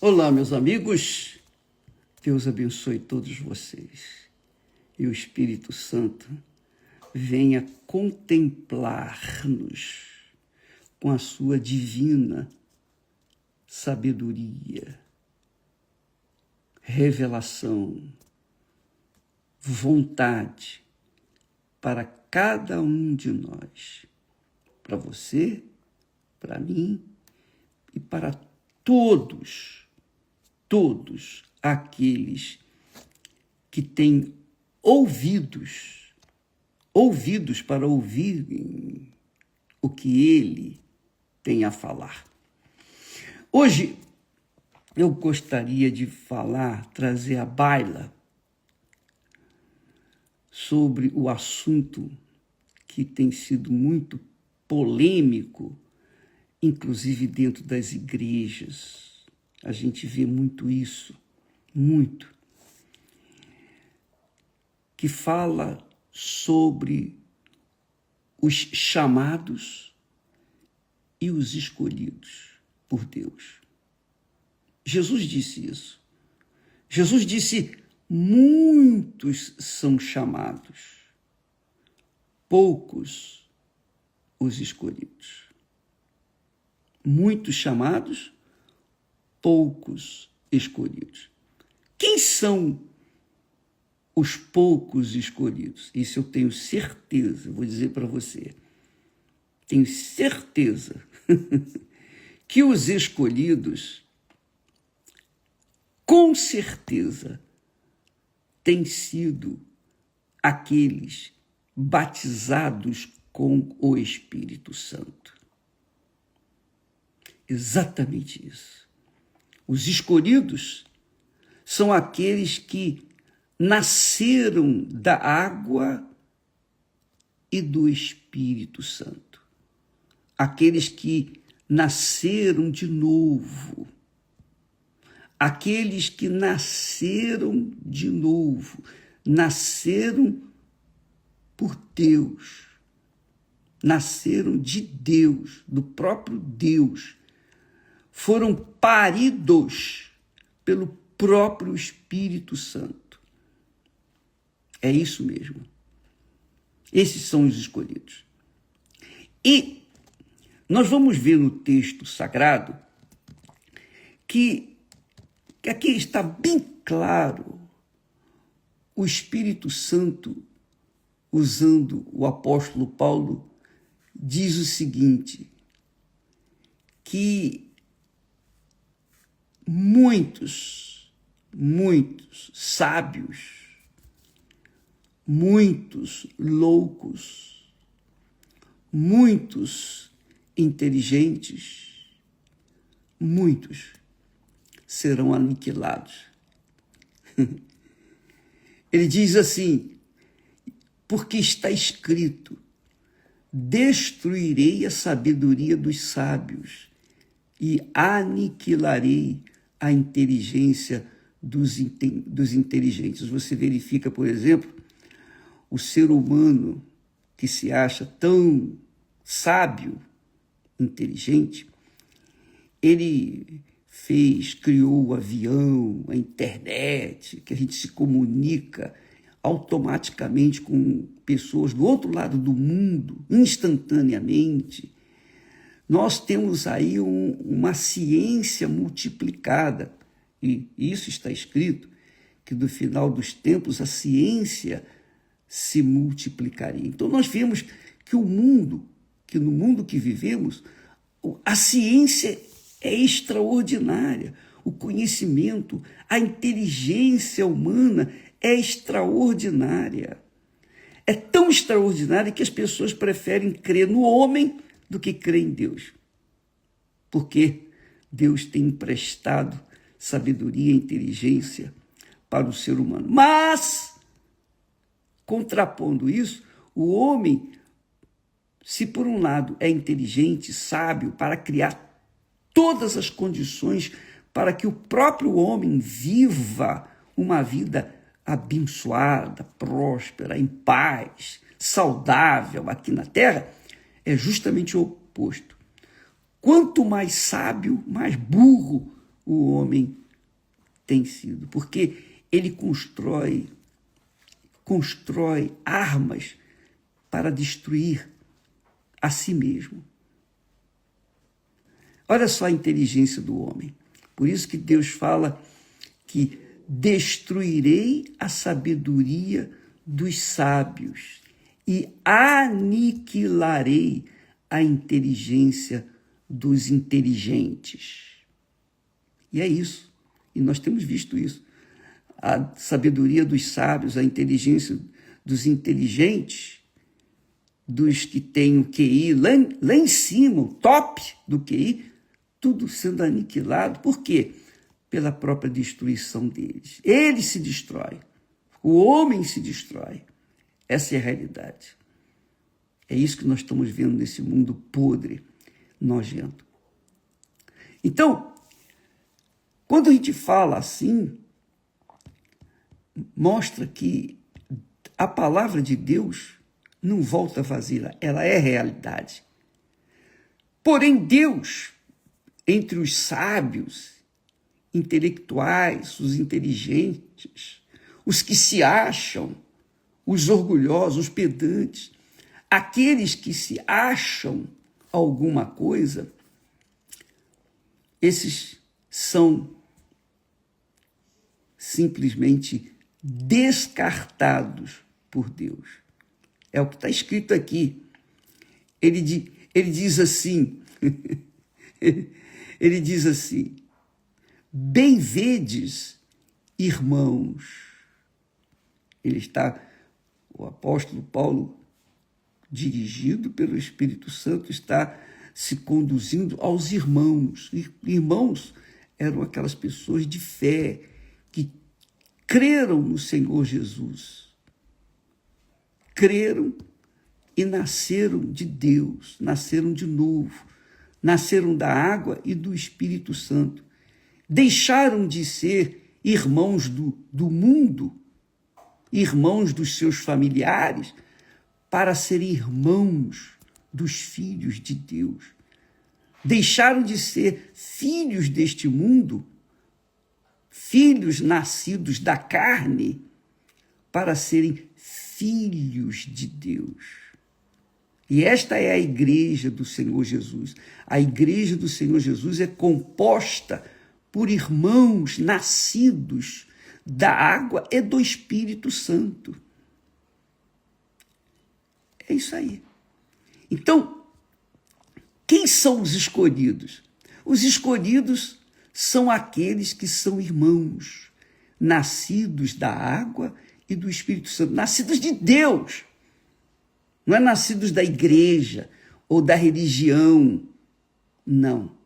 Olá, meus amigos. Deus abençoe todos vocês. E o Espírito Santo venha contemplar-nos com a sua divina sabedoria, revelação, vontade para cada um de nós, para você, para mim e para todos aqueles que têm ouvidos para ouvirem o que ele tem a falar. Hoje eu gostaria de trazer à baila sobre o assunto que tem sido muito polêmico, inclusive dentro das igrejas. A gente vê muito isso, muito, que fala sobre os chamados e os escolhidos por Deus. Jesus disse isso. Jesus disse: muitos são chamados, poucos os escolhidos. Muitos chamados, poucos escolhidos. Quem são os poucos escolhidos? Isso eu tenho certeza, vou dizer para você. Tenho certeza que os escolhidos, com certeza, têm sido aqueles batizados com o Espírito Santo. Exatamente isso. Os escolhidos são aqueles que nasceram da água e do Espírito Santo. Aqueles que nasceram de novo. Aqueles que nasceram de novo. Nasceram por Deus. Nasceram de Deus, do próprio Deus. Foram paridos pelo próprio Espírito Santo. É isso mesmo. Esses são os escolhidos. E nós vamos ver no texto sagrado que aqui está bem claro o Espírito Santo, usando o apóstolo Paulo, diz o seguinte, que muitos sábios, muitos loucos, muitos inteligentes, muitos serão aniquilados. Ele diz assim, porque está escrito, destruirei a sabedoria dos sábios e aniquilarei a inteligência dos inteligentes. Você verifica, por exemplo, o ser humano que se acha tão sábio, inteligente, ele criou o avião, a internet, que a gente se comunica automaticamente com pessoas do outro lado do mundo, instantaneamente. Nós temos aí uma ciência multiplicada, e isso está escrito, que no final dos tempos a ciência se multiplicaria. Então nós vemos que no mundo que vivemos, a ciência é extraordinária, o conhecimento, a inteligência humana é extraordinária. É tão extraordinária que as pessoas preferem crer no homem do que crer em Deus. Porque Deus tem emprestado sabedoria e inteligência para o ser humano. Mas, contrapondo isso, o homem, se por um lado é inteligente, sábio, para criar todas as condições para que o próprio homem viva uma vida abençoada, próspera, em paz, saudável aqui na Terra, é justamente o oposto. Quanto mais sábio, mais burro o homem tem sido, porque ele constrói armas para destruir a si mesmo. Olha só a inteligência do homem. Por isso que Deus fala que destruirei a sabedoria dos sábios e aniquilarei a inteligência dos inteligentes. E é isso. E nós temos visto isso. A sabedoria dos sábios, a inteligência dos inteligentes, dos que têm o QI lá em cima, o top do QI, tudo sendo aniquilado. Por quê? Pela própria destruição deles. Ele se destrói. O homem se destrói. Essa é a realidade. É isso que nós estamos vendo nesse mundo podre, nojento. Então, quando a gente fala assim, mostra que a palavra de Deus não volta vazia, ela é realidade. Porém, Deus, entre os sábios, intelectuais, os inteligentes, os que se acham, os orgulhosos, os pedantes, aqueles que se acham alguma coisa, esses são simplesmente descartados por Deus. É o que está escrito aqui. Ele diz assim, ele diz assim, bem vedes, irmãos. O apóstolo Paulo, dirigido pelo Espírito Santo, está se conduzindo aos irmãos. Irmãos eram aquelas pessoas de fé que creram no Senhor Jesus. Creram e nasceram de Deus, nasceram de novo, nasceram da água e do Espírito Santo. Deixaram de ser irmãos do mundo, irmãos dos seus familiares, para serem irmãos dos filhos de Deus. Deixaram de ser filhos deste mundo, filhos nascidos da carne, para serem filhos de Deus. E esta é a igreja do Senhor Jesus. A igreja do Senhor Jesus é composta por irmãos nascidos da água e do Espírito Santo. É isso aí. Então, quem são os escolhidos? Os escolhidos são aqueles que são irmãos, nascidos da água e do Espírito Santo, nascidos de Deus. Não é nascidos da igreja ou da religião, não.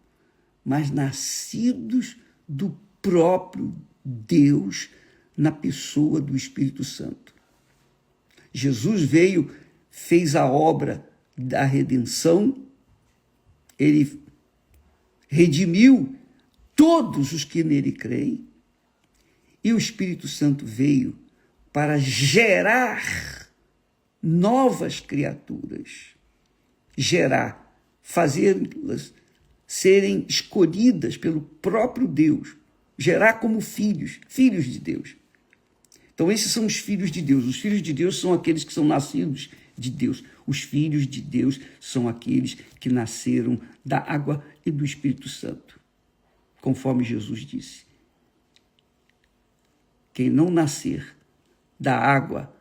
Mas nascidos do próprio Deus na pessoa do Espírito Santo. Jesus veio, fez a obra da redenção, ele redimiu todos os que nele creem, e o Espírito Santo veio para gerar novas criaturas, fazê-las serem escolhidas pelo próprio Deus, gerar como filhos de Deus. Então, esses são os filhos de Deus. Os filhos de Deus são aqueles que são nascidos de Deus. Os filhos de Deus são aqueles que nasceram da água e do Espírito Santo, conforme Jesus disse. Quem não nascer da água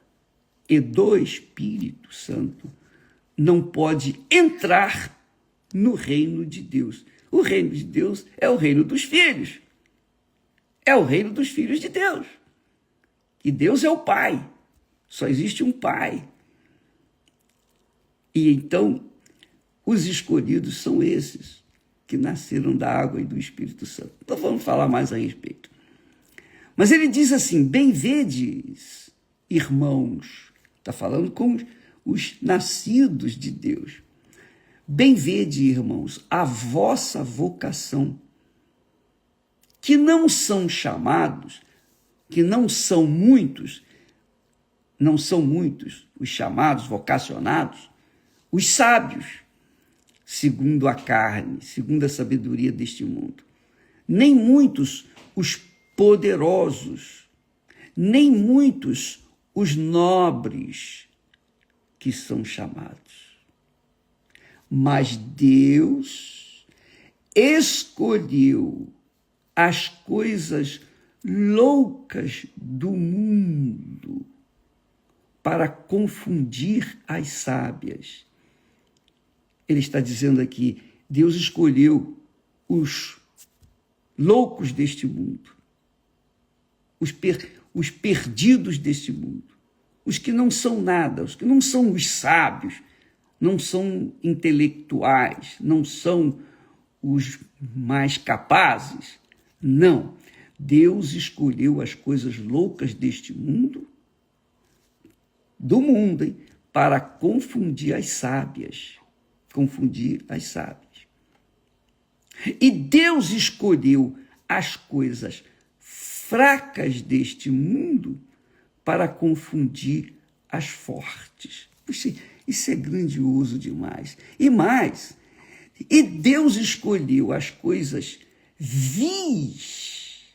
e do Espírito Santo não pode entrar no reino de Deus. O reino de Deus é o reino dos filhos. É o reino dos filhos de Deus. E Deus é o Pai. Só existe um Pai. E então, os escolhidos são esses que nasceram da água e do Espírito Santo. Então vamos falar mais a respeito. Mas ele diz assim, bem vedes, irmãos. Está falando com os nascidos de Deus. Bem vede, irmãos, a vossa vocação, que não são chamados, que não são muitos os chamados, vocacionados, os sábios, segundo a carne, segundo a sabedoria deste mundo. nem muitos os poderosos, nem muitos os nobres que são chamados. Mas Deus escolheu as coisas loucas do mundo para confundir as sábias. Ele está dizendo aqui, Deus escolheu os loucos deste mundo, os perdidos deste mundo, os que não são nada, os que não são os sábios, não são intelectuais, não são os mais capazes. Não. Deus escolheu as coisas loucas deste mundo, do mundo, hein, para confundir as sábias. Confundir as sábias. E Deus escolheu as coisas fracas deste mundo para confundir as fortes. Puxa, isso é grandioso demais. E mais, e Deus escolheu as coisas vis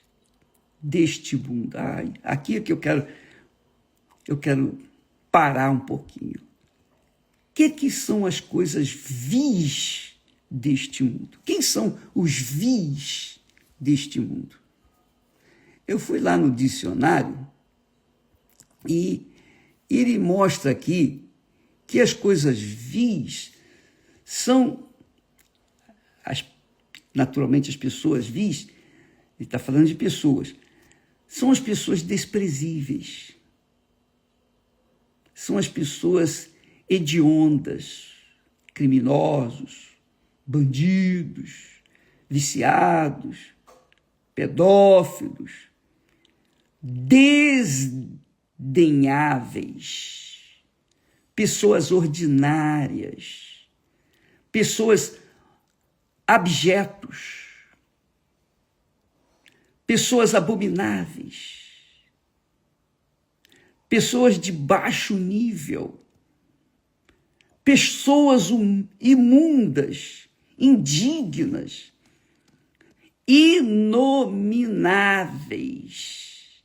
deste mundo. Ai, aqui é que eu quero parar um pouquinho. O que são as coisas vis deste mundo? Quem são os vis deste mundo? Eu fui lá no dicionário e ele mostra aqui que as coisas vis são, naturalmente as pessoas vis, ele está falando de pessoas, são as pessoas desprezíveis, são as pessoas hediondas, criminosos, bandidos, viciados, pedófilos, desdenháveis, pessoas ordinárias, pessoas abjetos, pessoas abomináveis, pessoas de baixo nível, pessoas imundas, indignas, inomináveis,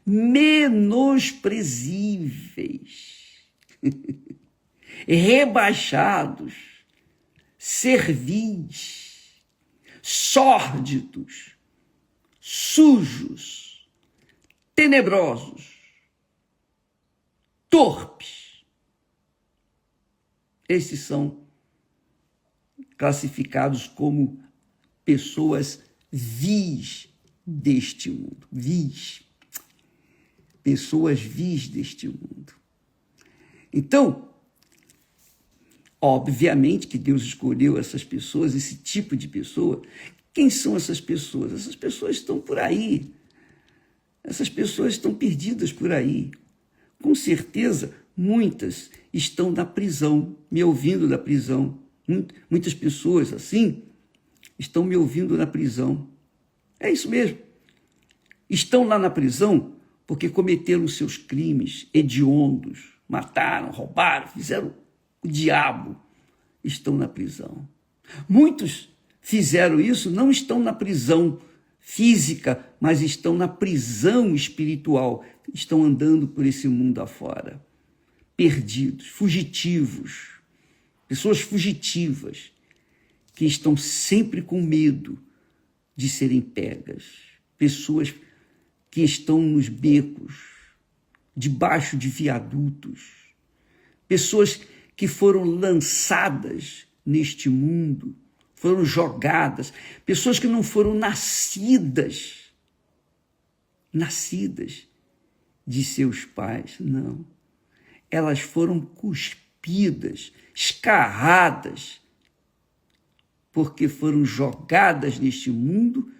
menosprezíveis, rebaixados, servis, sórdidos, sujos, tenebrosos, torpes. Esses são classificados como pessoas vis deste mundo. Vis. Pessoas vis deste mundo. Então, obviamente que Deus escolheu essas pessoas, esse tipo de pessoa. Quem são essas pessoas? Essas pessoas estão por aí. Essas pessoas estão perdidas por aí. Com certeza, muitas estão na prisão, me ouvindo da prisão. Muitas pessoas assim estão me ouvindo na prisão. É isso mesmo. Estão lá na prisão porque cometeram seus crimes hediondos, mataram, roubaram, fizeram o diabo. Estão na prisão. Muitos fizeram isso, não estão na prisão física, mas estão na prisão espiritual. Estão andando por esse mundo afora. Perdidos, fugitivos, pessoas fugitivas, que estão sempre com medo de serem pegas, pessoas que estão nos becos, debaixo de viadutos, pessoas que foram lançadas neste mundo, foram jogadas, pessoas que não foram nascidas de seus pais, não. Elas foram cuspidas, escarradas, porque foram jogadas neste mundo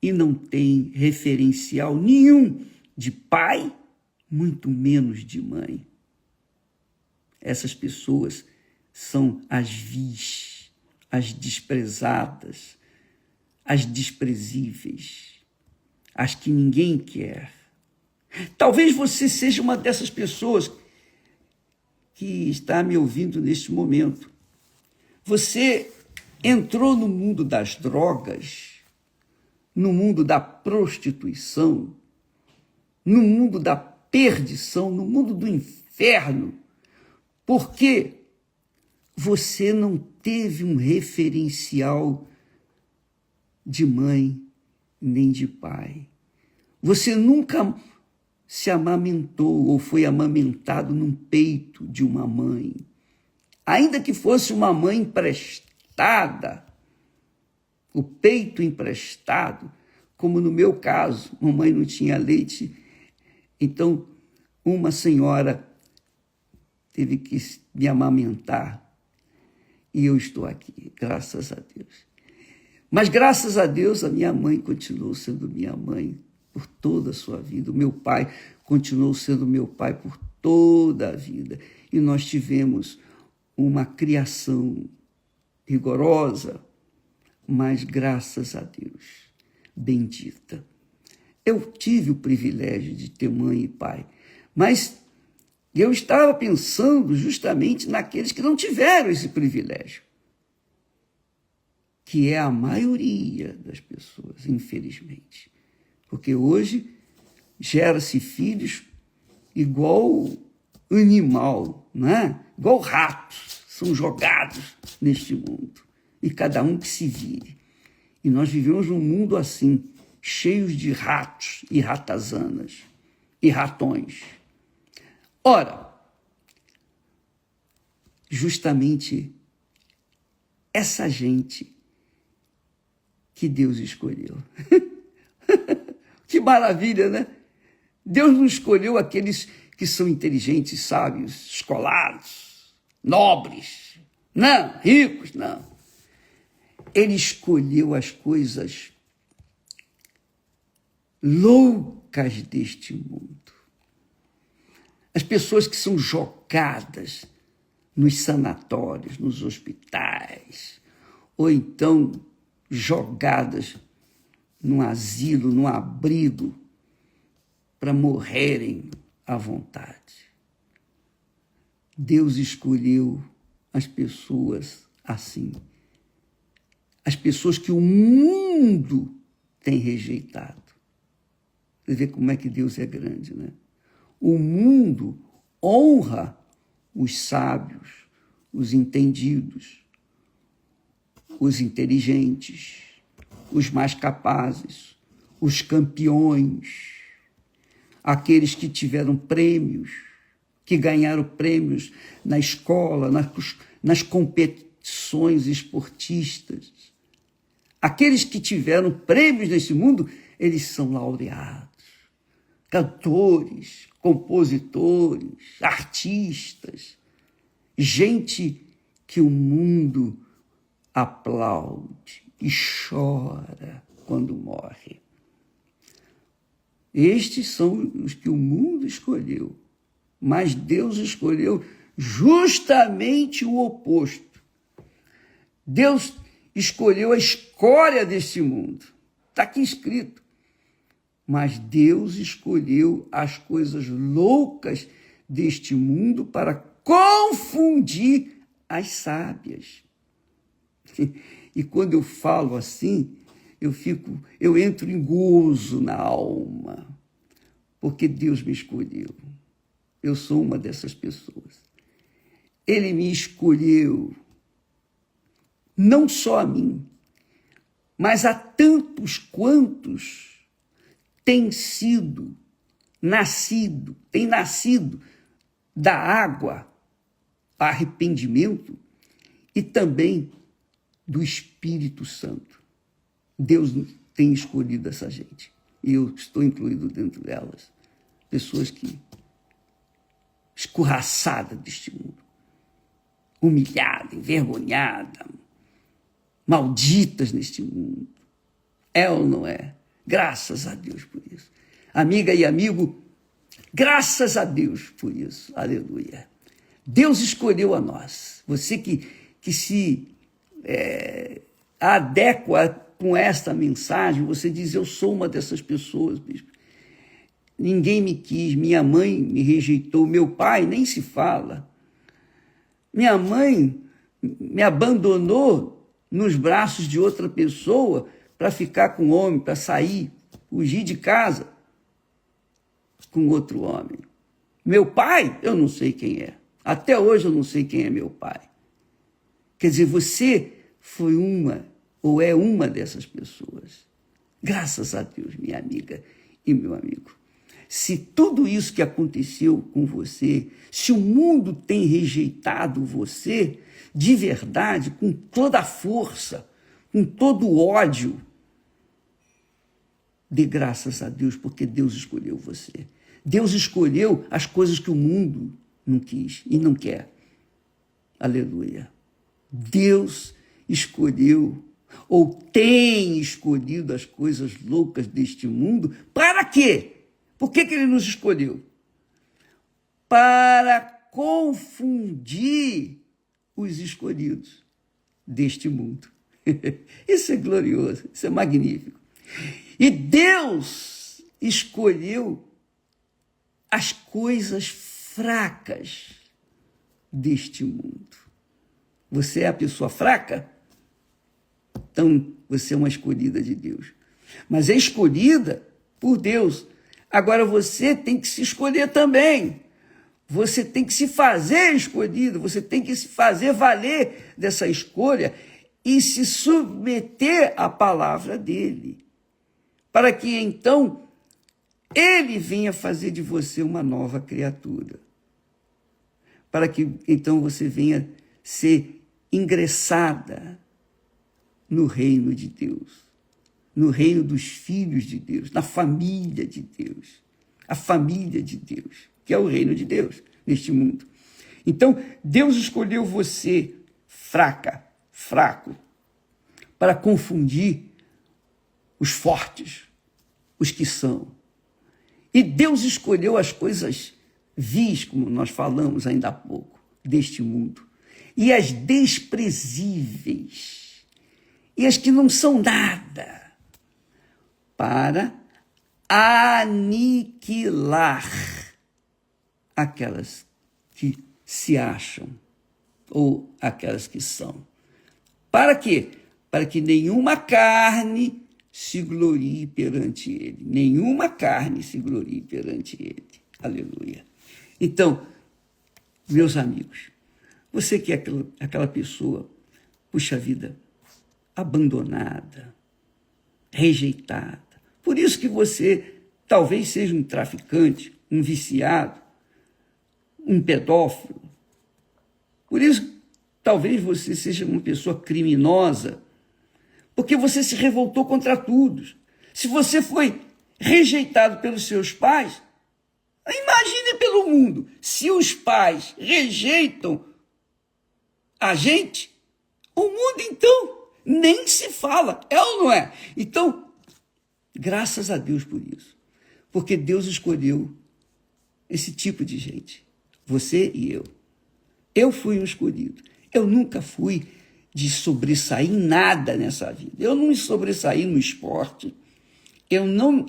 e não têm referencial nenhum de pai, muito menos de mãe. Essas pessoas são as vis, as desprezadas, as desprezíveis, as que ninguém quer. Talvez você seja uma dessas pessoas que está me ouvindo neste momento. Você entrou no mundo das drogas no mundo da prostituição, no mundo da perdição, no mundo do inferno, porque você não teve um referencial de mãe nem de pai. Você nunca se amamentou ou foi amamentado num peito de uma mãe. Ainda que fosse uma mãe emprestada, o peito emprestado, como no meu caso, mamãe não tinha leite, então uma senhora teve que me amamentar e eu estou aqui, graças a Deus. Mas graças a Deus a minha mãe continuou sendo minha mãe por toda a sua vida, o meu pai continuou sendo meu pai por toda a vida e nós tivemos uma criação rigorosa, mas graças a Deus, bendita. Eu tive o privilégio de ter mãe e pai, mas eu estava pensando justamente naqueles que não tiveram esse privilégio, que é a maioria das pessoas, infelizmente. Porque hoje gera-se filhos igual animal, né? Igual ratos, são jogados neste mundo. E cada um que se vire. E nós vivemos num mundo assim, cheios de ratos e ratazanas e ratões. Ora, justamente essa gente que Deus escolheu. Que maravilha, né? Deus não escolheu aqueles que são inteligentes, sábios, escolados, nobres, não, ricos, não. Ele escolheu as coisas loucas deste mundo. As pessoas que são jogadas nos sanatórios, nos hospitais, ou então jogadas num asilo, num abrigo, para morrerem à vontade. Deus escolheu as pessoas assim. As pessoas que o mundo tem rejeitado. Você vê como é que Deus é grande, né? O mundo honra os sábios, os entendidos, os inteligentes, os mais capazes, os campeões, aqueles que tiveram prêmios, que ganharam prêmios na escola, nas competições esportistas. Aqueles que tiveram prêmios nesse mundo, eles são laureados. Cantores, compositores, artistas, gente que o mundo aplaude e chora quando morre. Estes são os que o mundo escolheu, mas Deus escolheu justamente o oposto. Deus escolheu a escória deste mundo. Está aqui escrito. Mas Deus escolheu as coisas loucas deste mundo para confundir as sábias. E quando eu falo assim, eu entro em gozo na alma, porque Deus me escolheu. Eu sou uma dessas pessoas. Ele me escolheu, não só a mim, mas a tantos quantos têm nascido da água, arrependimento, e também do Espírito Santo. Deus tem escolhido essa gente, e eu estou incluído dentro delas. Pessoas que, escorraçadas deste mundo, humilhadas, envergonhadas, malditas neste mundo. É ou não é? Graças a Deus por isso. Amiga e amigo, graças a Deus por isso. Aleluia. Deus escolheu a nós. Você que se adequa com esta mensagem, você diz, eu sou uma dessas pessoas, bispo. Ninguém me quis, minha mãe me rejeitou, meu pai nem se fala. Minha mãe me abandonou nos braços de outra pessoa para ficar com um homem, para sair, fugir de casa com outro homem. Meu pai, eu não sei quem é. Até hoje eu não sei quem é meu pai. Quer dizer, você foi uma ou é uma dessas pessoas. Graças a Deus, minha amiga e meu amigo. Se tudo isso que aconteceu com você, se o mundo tem rejeitado você, de verdade, com toda a força, com todo o ódio, dê graças a Deus, porque Deus escolheu você. Deus escolheu as coisas que o mundo não quis e não quer. Aleluia. Deus escolheu ou tem escolhido as coisas loucas deste mundo. Para quê? Por que ele nos escolheu? Para confundir os escolhidos deste mundo. Isso é glorioso, isso é magnífico. E Deus escolheu as coisas fracas deste mundo. Você é a pessoa fraca? Então, você é uma escolhida de Deus. Mas é escolhida por Deus. Agora, você tem que se escolher também. Você tem que se fazer escolhido. Você tem que se fazer valer dessa escolha e se submeter à palavra dele. Para que, então, ele venha fazer de você uma nova criatura. Para que, então, você venha ser ingressada no reino de Deus, no reino dos filhos de Deus, na família de Deus, a família de Deus, que é o reino de Deus neste mundo. Então, Deus escolheu você fraco, para confundir os fortes, os que são. E Deus escolheu as coisas vis, como nós falamos ainda há pouco, deste mundo, e as desprezíveis, e as que não são nada, para aniquilar aquelas que se acham, ou aquelas que são. Para quê? Para que nenhuma carne se glorie perante ele. Nenhuma carne se glorie perante ele. Aleluia. Então, meus amigos, você que é aquela pessoa, puxa vida, abandonada, rejeitada. Por isso que você talvez seja um traficante, um viciado, um pedófilo. Por isso, talvez você seja uma pessoa criminosa, porque você se revoltou contra todos. Se você foi rejeitado pelos seus pais, imagine pelo mundo. Se os pais rejeitam a gente, o mundo, então, nem se fala. É ou não é? Então, graças a Deus por isso. Porque Deus escolheu esse tipo de gente. Você e eu. Eu fui um escolhido. Eu nunca fui de sobressair em nada nessa vida. Eu não me sobressaí no esporte. Eu não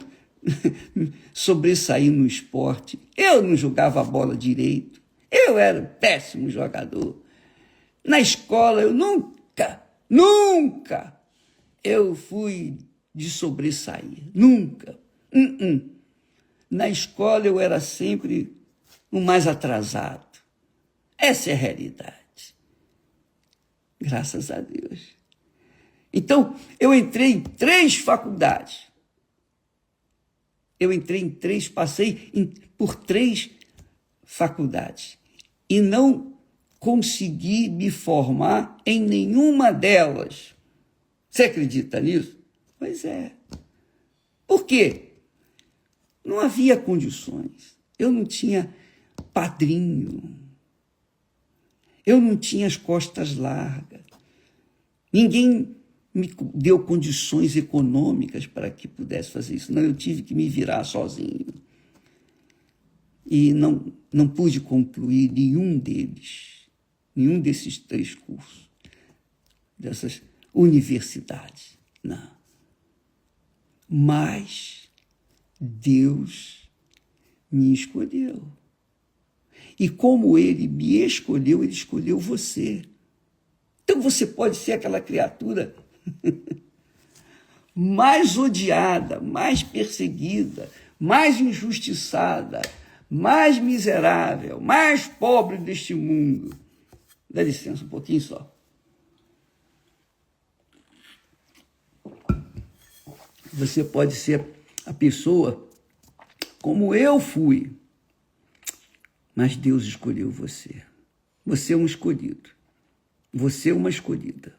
sobressaí no esporte. Eu não jogava a bola direito. Eu era um péssimo jogador. Na escola, eu nunca eu fui de sobressair. Nunca. Na escola, eu era sempre o mais atrasado. Essa é a realidade. Graças a Deus. Então, eu entrei em 3 faculdades. Passei por 3 faculdades. E não consegui me formar em nenhuma delas. Você acredita nisso? Pois é. Por quê? Não havia condições. Eu não tinha padrinho. Eu não tinha as costas largas. Ninguém me deu condições econômicas para que pudesse fazer isso. Não, eu tive que me virar sozinho. E não pude concluir nenhum desses 3 cursos, dessas universidades. Não. Mas Deus me escolheu. E como ele me escolheu, ele escolheu você. Então você pode ser aquela criatura mais odiada, mais perseguida, mais injustiçada, mais miserável, mais pobre deste mundo. Dá licença um pouquinho só. Você pode ser a pessoa como eu fui, mas Deus escolheu você. Você é um escolhido. Você é uma escolhida.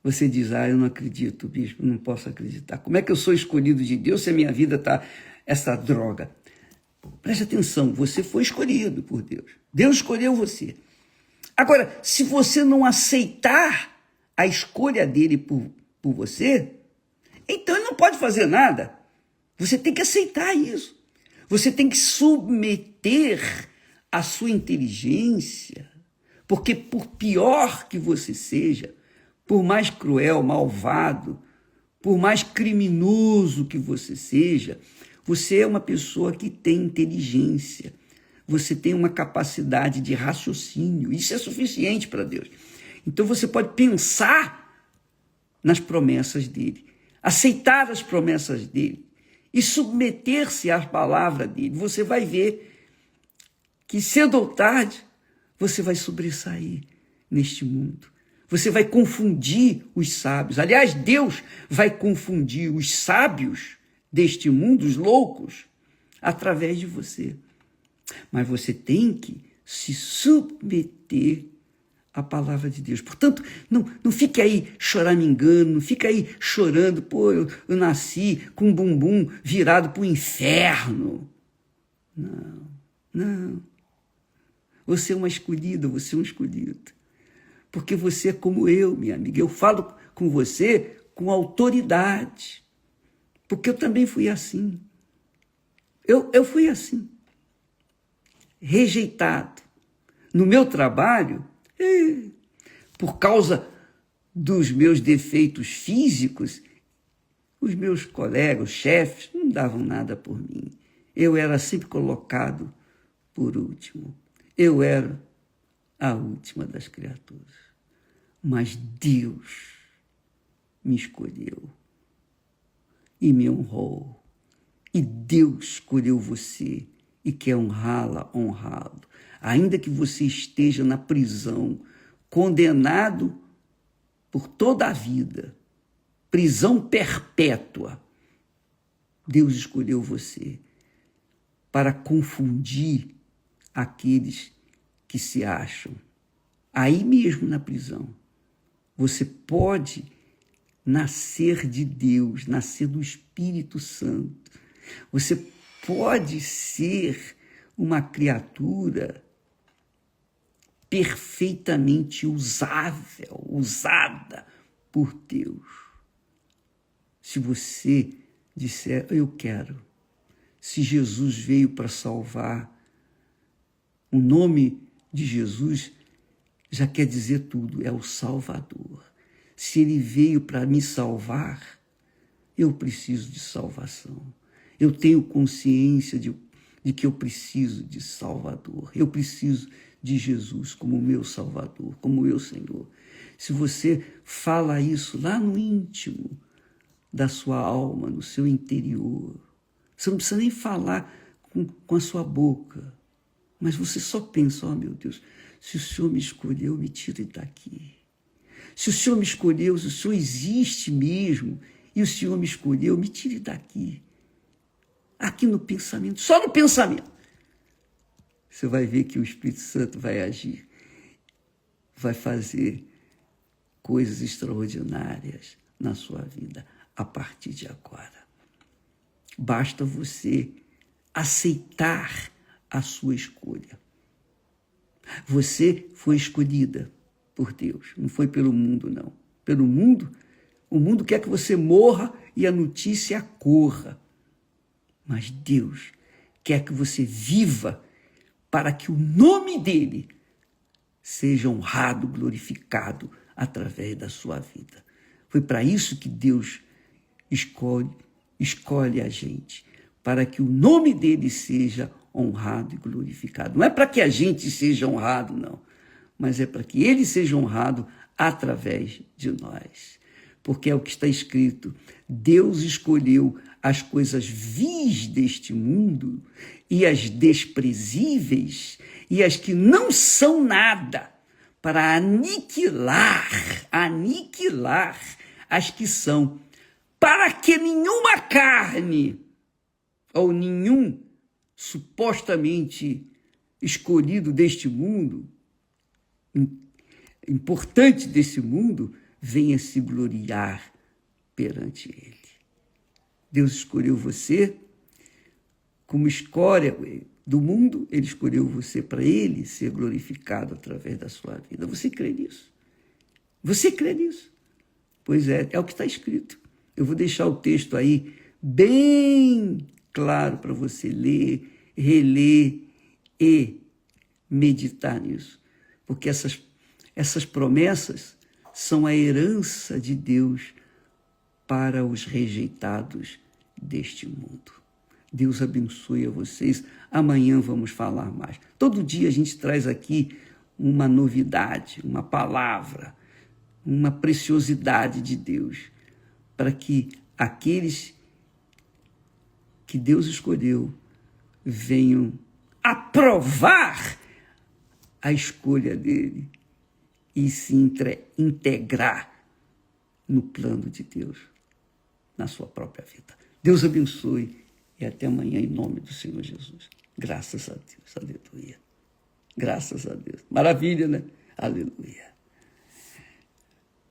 Você diz, eu não acredito, bispo, não posso acreditar. Como é que eu sou escolhido de Deus se a minha vida está essa droga? Preste atenção, você foi escolhido por Deus. Deus escolheu você. Agora, se você não aceitar a escolha dele por você, então ele não pode fazer nada. Você tem que aceitar isso. Você tem que submeter a sua inteligência, porque por pior que você seja, por mais cruel, malvado, por mais criminoso que você seja, você é uma pessoa que tem inteligência. Você tem uma capacidade de raciocínio. Isso é suficiente para Deus. Então você pode pensar nas promessas dele, aceitar as promessas dele e submeter-se às palavras dele. Você vai ver que cedo ou tarde você vai sobressair neste mundo. Você vai confundir os sábios. Aliás, Deus vai confundir os sábios deste mundo, os loucos, através de você. Mas você tem que se submeter à palavra de Deus. Portanto, não fique aí choramingando, não fique aí chorando, eu nasci com um bumbum virado para o inferno. Não. Você é uma escolhida, você é um escolhido. Porque você é como eu, minha amiga. Eu falo com você com autoridade. Porque eu também fui assim. Eu fui assim. Rejeitado. No meu trabalho, por causa dos meus defeitos físicos, os meus colegas, os chefes, não davam nada por mim. Eu era sempre colocado por último. Eu era a última das criaturas. Mas Deus me escolheu e me honrou. E Deus escolheu você e quer honrá-lo. Ainda que você esteja na prisão, condenado por toda a vida, prisão perpétua, Deus escolheu você para confundir aqueles que se acham. Aí mesmo na prisão, você pode nascer de Deus, nascer do Espírito Santo. Você pode ser uma criatura perfeitamente usável, usada por Deus. Se você disser, eu quero, se Jesus veio para salvar, o nome de Jesus já quer dizer tudo, é o Salvador. Se ele veio para me salvar, eu preciso de salvação. Eu tenho consciência de que eu preciso de Salvador. Eu preciso de Jesus como meu Salvador, como meu Senhor. Se você fala isso lá no íntimo da sua alma, no seu interior, você não precisa nem falar com a sua boca, mas você só pensa, meu Deus, se o Senhor me escolheu, me tire daqui. Se o Senhor me escolheu, se o Senhor existe mesmo, e o Senhor me escolheu, me tire daqui. Aqui no pensamento, só no pensamento. Você vai ver que o Espírito Santo vai agir, vai fazer coisas extraordinárias na sua vida a partir de agora. Basta você aceitar a sua escolha. Você foi escolhida por Deus, não foi pelo mundo, não. Pelo mundo, o mundo quer que você morra e a notícia corra. Mas Deus quer que você viva para que o nome dele seja honrado, glorificado através da sua vida. Foi para isso que Deus escolhe a gente, para que o nome dele seja honrado e glorificado. Não é para que a gente seja honrado, não, mas é para que ele seja honrado através de nós. porque é o que está escrito: Deus escolheu as coisas vis deste mundo e as desprezíveis e as que não são nada, para aniquilar as que são, para que nenhuma carne ou nenhum supostamente escolhido deste mundo, importante desse mundo, venha se gloriar perante ele. Deus escolheu você como escória do mundo, ele escolheu você para ele ser glorificado através da sua vida. Você crê nisso? Você crê nisso? Pois é o que está escrito. Eu vou deixar o texto aí bem claro para você ler, reler e meditar nisso. Porque essas promessas são a herança de Deus para os rejeitados deste mundo. Deus abençoe a vocês. Amanhã vamos falar mais. Todo dia a gente traz aqui uma novidade, uma palavra, uma preciosidade de Deus, para que aqueles que Deus escolheu venham aprovar a escolha dele e se integrar no plano de Deus, na sua própria vida. Deus abençoe e até amanhã em nome do Senhor Jesus. Graças a Deus, aleluia. Graças a Deus. Maravilha, né? Aleluia.